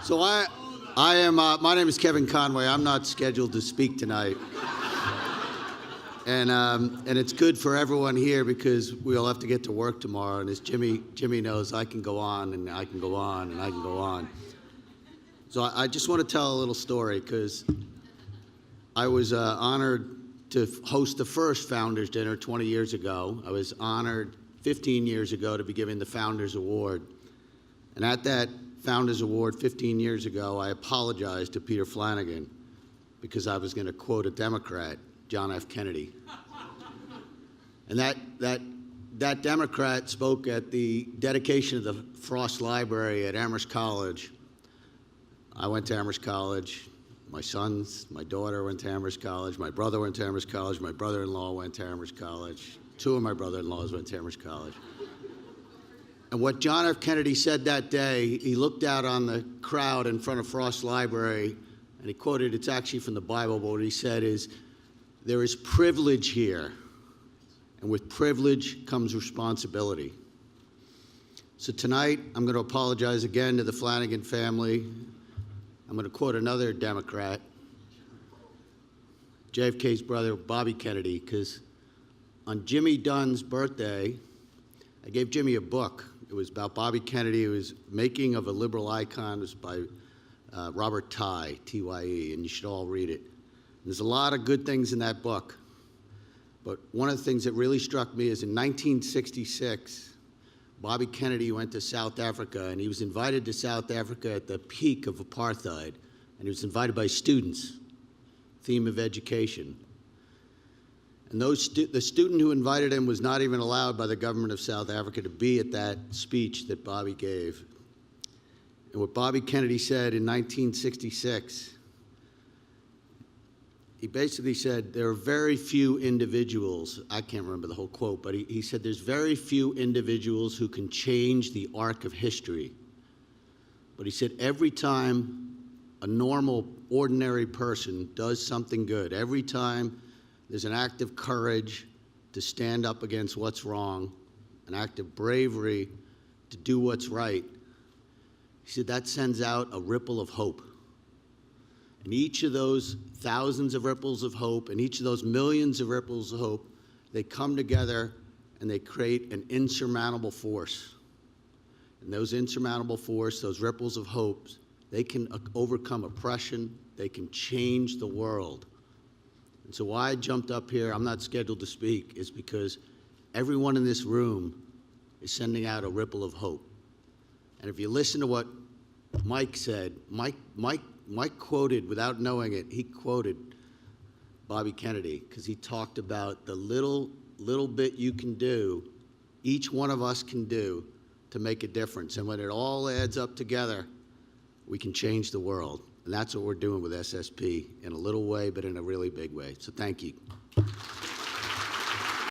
So I am, my name is Kevin Conway. I'm not scheduled to speak tonight. And it's good for everyone here because we all have to get to work tomorrow. And as Jimmy knows, I can go on and I can go on and I can go on. So I just want to tell a little story because I was honored to host the first Founders Dinner 20 years ago. I was honored 15 years ago to be given the Founders Award. And at that Founders Award 15 years ago, I apologized to Peter Flanagan because I was going to quote a Democrat, John F. Kennedy. And that Democrat spoke at the dedication of the Frost Library at Amherst College. I went to Amherst College. My daughter went to Amherst College. My brother went to Amherst College. My brother-in-law went to Amherst College. Two of my brother-in-laws went to Amherst College. And what John F. Kennedy said that day, he looked out on the crowd in front of Frost Library, and he quoted, it's actually from the Bible, but what he said is, there is privilege here, and with privilege comes responsibility. So tonight, I'm going to apologize again to the Flanagan family. I'm going to quote another Democrat, JFK's brother, Bobby Kennedy, because on Jimmy Dunn's birthday, I gave Jimmy a book. It was about Bobby Kennedy. It was Making of a Liberal Icon. It was by Robert Tye, T-Y-E, and you should all read it. There's a lot of good things in that book. But one of the things that really struck me is in 1966, Bobby Kennedy went to South Africa, and he was invited to South Africa at the peak of apartheid, and he was invited by students, theme of education. And the student who invited him was not even allowed by the government of South Africa to be at that speech that Bobby gave. And what Bobby Kennedy said in 1966, he basically said, there are very few individuals, I can't remember the whole quote, but he said there's very few individuals who can change the arc of history. But he said every time a normal, ordinary person does something good, every time there's an act of courage to stand up against what's wrong, an act of bravery to do what's right, he said that sends out a ripple of hope. And each of those thousands of ripples of hope and each of those millions of ripples of hope, they come together and they create an insurmountable force. And those insurmountable force, those ripples of hope, they can overcome oppression, they can change the world. And so why I jumped up here, I'm not scheduled to speak, is because everyone in this room is sending out a ripple of hope. And if you listen to what Mike said, Mike quoted, without knowing it, he quoted Bobby Kennedy because he talked about the little bit you can do, each one of us can do to make a difference. And when it all adds up together, we can change the world. And that's what we're doing with SSP in a little way, but in a really big way. So thank you.